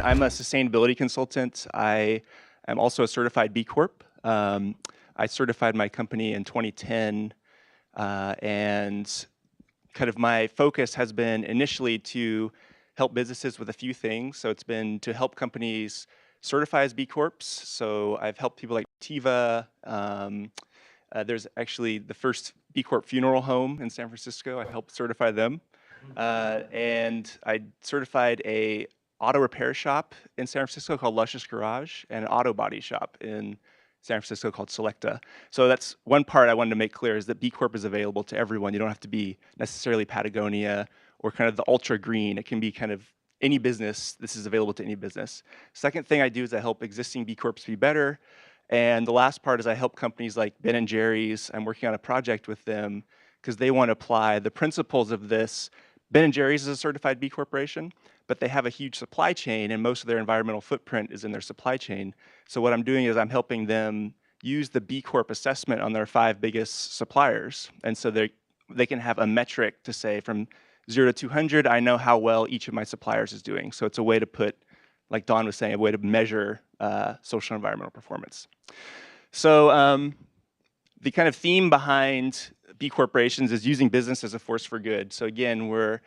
I'm a sustainability consultant. I am also a certified B Corp. I certified my company in 2010, and kind of my focus has been initially to help businesses with a few things. So it's been to help companies certify as B Corps. So I've helped people like Tiva. There's actually the first B Corp funeral home in San Francisco. I helped certify them. And I certified a auto repair shop in San Francisco called Luscious Garage and an auto body shop in San Francisco called Selecta. So that's one part I wanted to make clear, is that B Corp is available to everyone. You don't have to be necessarily Patagonia or kind of the ultra green. It can be kind of any business. This is available to any business. Second thing I do is I help existing B Corps be better. And the last part is I help companies like Ben & Jerry's. I'm working on a project with them because they want to apply the principles of this. Ben & Jerry's is a certified B Corporation, but they have a huge supply chain, and most of their environmental footprint is in their supply chain. So what I'm doing is I'm helping them use the B Corp assessment on their 5 biggest suppliers. And so they can have a metric to say from 0 to 200, I know how well each of my suppliers is doing. So it's a way to put, like Don was saying, a way to measure social and environmental performance. So the kind of theme behind B corporations is using business as a force for good. So again, we're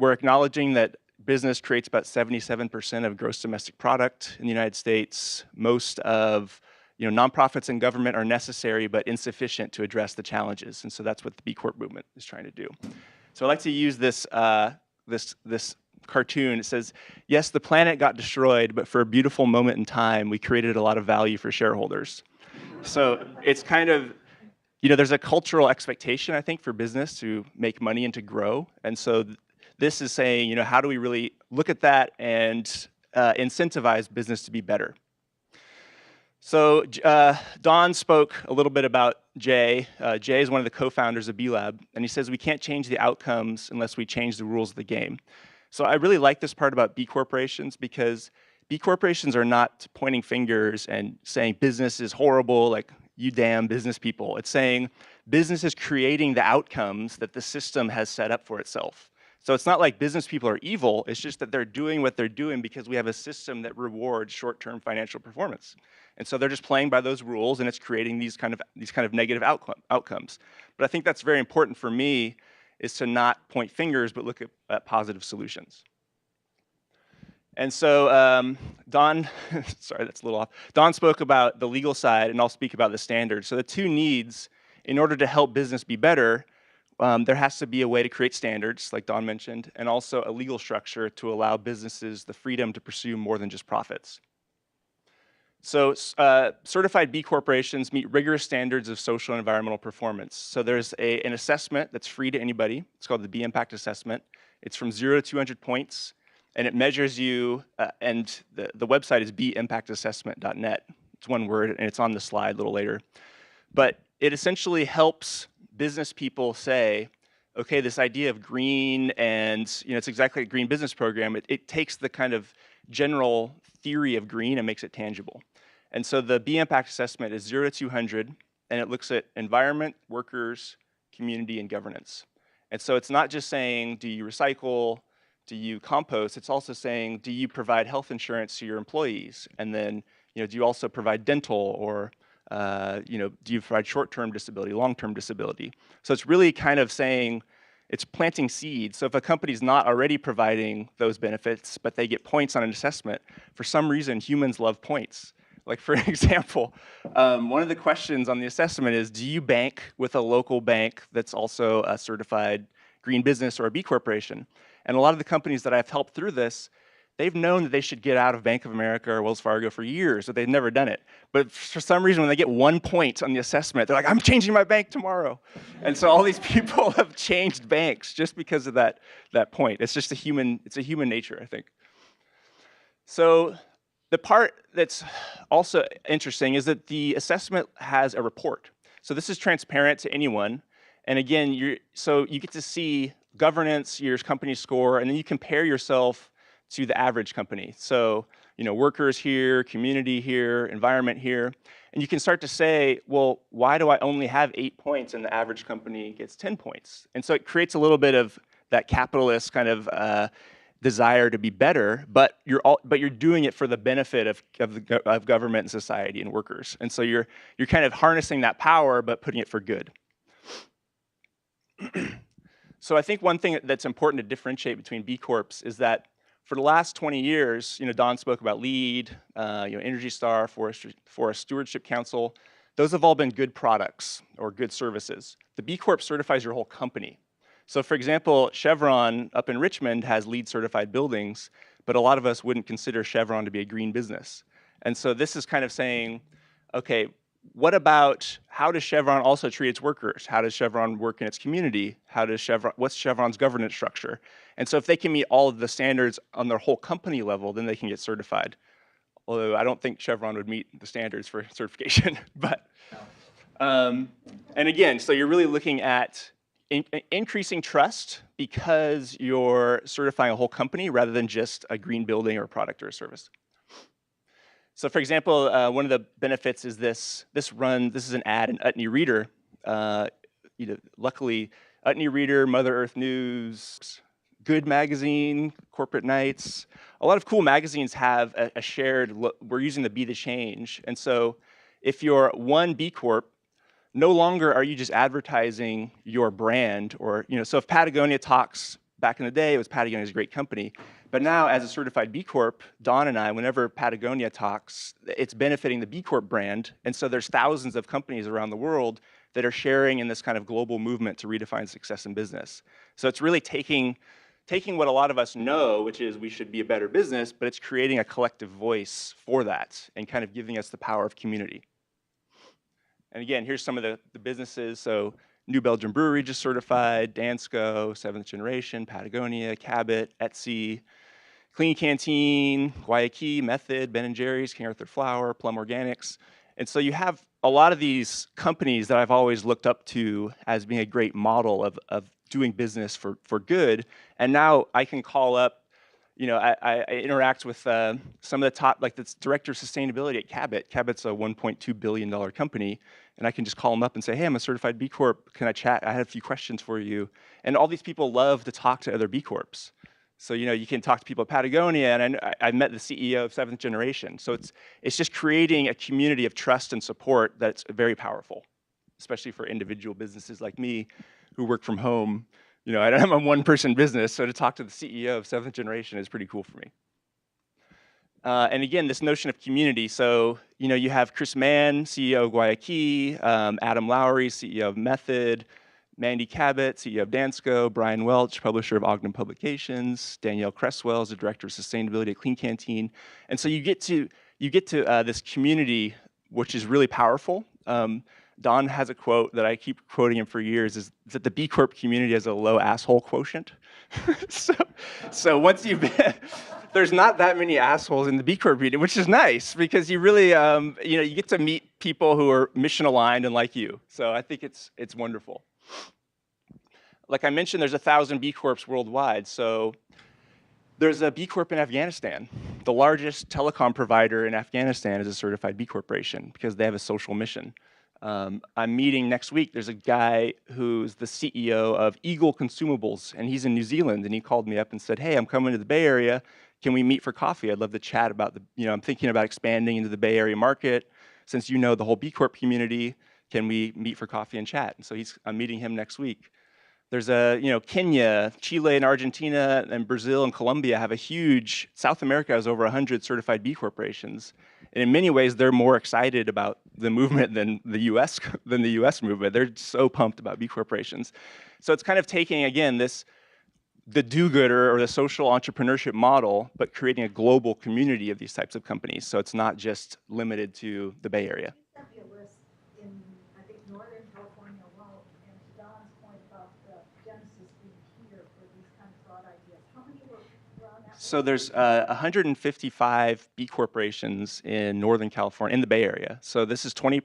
acknowledging that business creates about 77% of gross domestic product in the United States. Most of nonprofits and government are necessary but insufficient to address the challenges, and so that's what the B Corp movement is trying to do. So I like to use this this cartoon. It says, yes, the planet got destroyed, but for a beautiful moment in time, we created a lot of value for shareholders. So it's kind of, there's a cultural expectation, I think, for business to make money and to grow. And so this is saying, how do we really look at that and incentivize business to be better? So Don spoke a little bit about Jay. Jay is one of the co-founders of B Lab, and he says we can't change the outcomes unless we change the rules of the game. So I really like this part about B corporations, because B corporations are not pointing fingers and saying business is horrible, like you damn business people. It's saying business is creating the outcomes that the system has set up for itself. So it's not like business people are evil, it's just that they're doing what they're doing because we have a system that rewards short-term financial performance. And so they're just playing by those rules, and it's creating these kind of negative outcomes. But I think that's very important for me, is to not point fingers, but look at positive solutions. And so Don, sorry, that's a little off. Don spoke about the legal side, and I'll speak about the standards. So the two needs, in order to help business be better, there has to be a way to create standards, like Don mentioned, and also a legal structure to allow businesses the freedom to pursue more than just profits. So certified B corporations meet rigorous standards of social and environmental performance. So there's an assessment that's free to anybody. It's called the B Impact Assessment. It's from 0 to 200 points, and it measures you, and the website is bimpactassessment.net. It's one word, and it's on the slide a little later. But it essentially helps business people say, okay, this idea of green, and it's exactly like a green business program. It takes the kind of general theory of green and makes it tangible. And so the B Impact Assessment is 0 to 200, and it looks at environment, workers, community, and governance. And so it's not just saying, do you recycle, do you compost? It's also saying, do you provide health insurance to your employees? And then, do you also provide dental, or do you provide short-term disability, long-term disability? So it's really kind of saying, it's planting seeds. So if a company's not already providing those benefits, but they get points on an assessment, for some reason, humans love points. Like, for example, one of the questions on the assessment is, do you bank with a local bank that's also a certified green business or a B corporation? And a lot of the companies that I've helped through this, they've known that they should get out of Bank of America or Wells Fargo for years, but they've never done it. But for some reason, when they get 1 point on the assessment, they're like, I'm changing my bank tomorrow. And so all these people have changed banks just because of that point. It's just a human nature, I think. So the part that's also interesting is that the assessment has a report. So this is transparent to anyone. And again, so you get to see governance, your company score, and then you compare yourself to the average company. So, workers here, community here, environment here. And you can start to say, well, why do I only have 8 points and the average company gets 10 points? And so it creates a little bit of that capitalist kind of desire to be better, but you're doing it for the benefit of government and society and workers. And so you're kind of harnessing that power, but putting it for good. So I think one thing that's important to differentiate between B Corps is that for the last 20 years, Don spoke about LEED, Energy Star, Forest Stewardship Council. Those have all been good products or good services. The B Corp certifies your whole company. So for example, Chevron up in Richmond has LEED certified buildings, but a lot of us wouldn't consider Chevron to be a green business. And so this is kind of saying, okay, what about, how does Chevron also treat its workers? How does Chevron work in its community? What's Chevron's governance structure? And so if they can meet all of the standards on their whole company level, then they can get certified. Although I don't think Chevron would meet the standards for certification, but, and again, so you're really looking at increasing trust because you're certifying a whole company rather than just a green building or a product or a service. So for example, one of the benefits is this is an ad in Utne Reader. Luckily, Utne Reader, Mother Earth News, Good Magazine, Corporate Knights, a lot of cool magazines have a shared, we're using the Be the Change. And so if you're one B Corp, no longer are you just advertising your brand or, so if Patagonia talks, back in the day, it was Patagonia's a great company. But now as a certified B Corp, Don and I, whenever Patagonia talks, it's benefiting the B Corp brand. And so there's thousands of companies around the world that are sharing in this kind of global movement to redefine success in business. So it's really taking what a lot of us know, which is we should be a better business, but it's creating a collective voice for that and kind of giving us the power of community. And again, here's some of the businesses. So New Belgium Brewery just certified, Dansko, 7th Generation, Patagonia, Chabot, Etsy, Clean Canteen, Guayaquil, Method, Ben & Jerry's, King Arthur Flour, Plum Organics. And so you have a lot of these companies that I've always looked up to as being a great model of doing business for good. And now I can call up, I interact with some of the top, like the director of sustainability at Chabot. Cabot's a $1.2 billion company. And I can just call them up and say, hey, I'm a certified B Corp. Can I chat? I had a few questions for you. And all these people love to talk to other B Corps. So, you can talk to people at Patagonia, and I met the CEO of 7th Generation. So it's just creating a community of trust and support that's very powerful, especially for individual businesses like me who work from home. I'm a one-person business, so to talk to the CEO of 7th Generation is pretty cool for me. And again, this notion of community. So, you have Chris Mann, CEO of Guayaquil, Adam Lowry, CEO of Method, Mandy Cabot, CEO of Dansko, Brian Welch, publisher of Ogden Publications, Danielle Cresswell is the director of sustainability at Clean Canteen. And so you get to this community, which is really powerful. Don has a quote that I keep quoting him for years, is that the B Corp community has a low asshole quotient. so once you've been, there's not that many assholes in the B Corp community, which is nice because you really, you get to meet people who are mission aligned and like you. So I think it's wonderful. Like I mentioned, there's 1,000 B Corps worldwide. So there's a B Corp in Afghanistan. The largest telecom provider in Afghanistan is a certified B Corporation because they have a social mission. I'm meeting next week. There's a guy who's the CEO of Eagle Consumables, and he's in New Zealand. And he called me up and said, hey, I'm coming to the Bay Area. Can we meet for coffee? I'd love to chat about I'm thinking about expanding into the Bay Area market. Since you know the whole B Corp community, can we meet for coffee and chat? And so I'm meeting him next week. There's Kenya, Chile, and Argentina, and Brazil and Colombia have a huge, South America has over 100 certified B corporations. And in many ways, they're more excited about the movement than the US movement. They're so pumped about B corporations. So it's kind of taking, again, the do-gooder or the social entrepreneurship model, but creating a global community of these types of companies. So it's not just limited to the Bay Area. So there's 155 B corporations in Northern California, in the Bay Area. So this is 20%,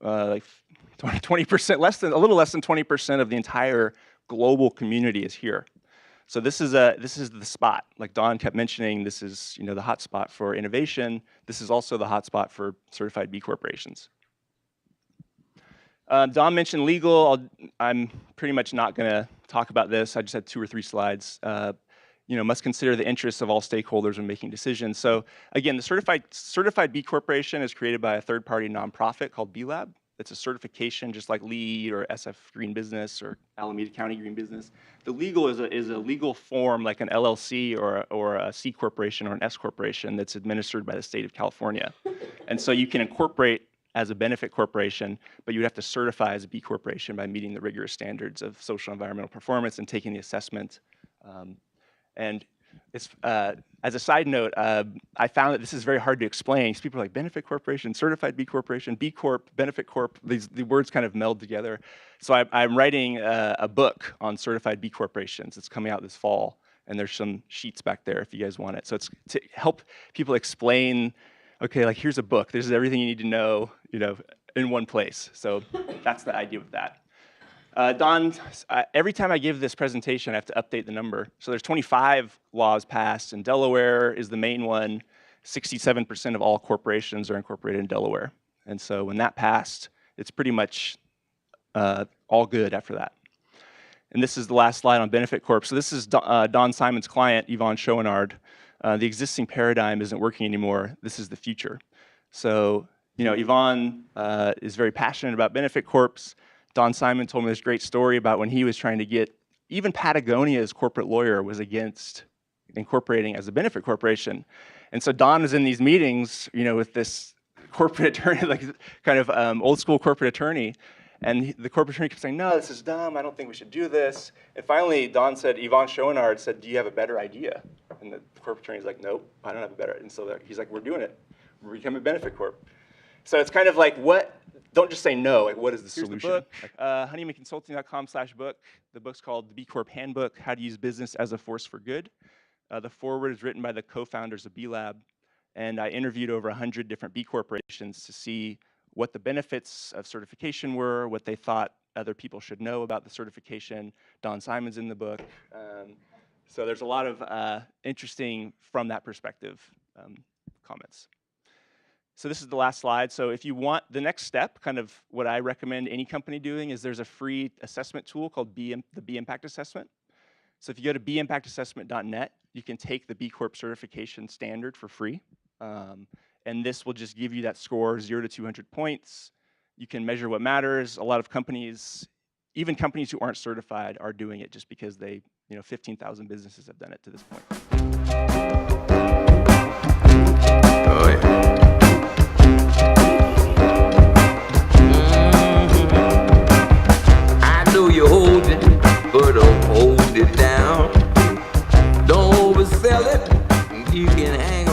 a little less than 20% of the entire global community is here. So this is the spot. Like Don kept mentioning, this is the hot spot for innovation. This is also the hot spot for certified B corporations. Don mentioned legal. I'm pretty much not going to talk about this. I just had 2 or 3 slides. must consider the interests of all stakeholders when making decisions. So again, the certified B Corporation is created by a third-party nonprofit called B Lab. It's a certification just like LEED or SF Green Business or Alameda County Green Business. The legal is a legal form like an LLC or a C corporation or an S corporation that's administered by the state of California. And so you can incorporate as a benefit corporation, but you would have to certify as a B corporation by meeting the rigorous standards of social and environmental performance and taking the assessment. And it's, as a side note, I found that this is very hard to explain. People are like, benefit corporation, certified B corporation, B Corp, benefit corp, the words kind of meld together. So I'm writing a book on certified B corporations. It's coming out this fall, and there's some sheets back there if you guys want it. So it's to help people explain, okay, like here's a book. This is everything you need to know, in one place. So that's the idea with that. Don, every time I give this presentation, I have to update the number. So there's 25 laws passed, and Delaware is the main one. 67% of all corporations are incorporated in Delaware. And so when that passed, it's pretty much all good after that. And this is the last slide on Benefit Corp. So this is Don Simon's client, Yvonne Schoenard. The existing paradigm isn't working anymore. This is the future. So, Yvonne is very passionate about Benefit Corps. Don Simon told me this great story about when he was trying to get, even Patagonia's corporate lawyer was against incorporating as a benefit corporation. And so Don was in these meetings, with this corporate attorney, like kind of old school corporate attorney. And the corporate attorney kept saying, no, this is dumb. I don't think we should do this. And finally, Don said, Yvonne Schoenard said, do you have a better idea? And the corporate attorney's like, nope, I don't have a better idea. And so he's like, we're doing it. We're becoming a benefit corp. So it's kind of like, don't just say no, like what is the solution? The book, honeymanconsulting.com/book. The book's called The B Corp Handbook, How to Use Business as a Force for Good. The foreword is written by the co-founders of B Lab, and I interviewed over 100 different B corporations to see what the benefits of certification were, what they thought other people should know about the certification. Don Simon's in the book. So there's a lot of interesting, from that perspective, comments. So this is the last slide. So if you want the next step, kind of what I recommend any company doing is there's a free assessment tool called the B Impact Assessment. So if you go to bimpactassessment.net, you can take the B Corp certification standard for free. And this will just give you that score, 0 to 200 points. You can measure what matters. A lot of companies, even companies who aren't certified, are doing it just because 15,000 businesses have done it to this point. Oh, yeah. You hold it, but don't hold it down. Don't oversell it. You can hang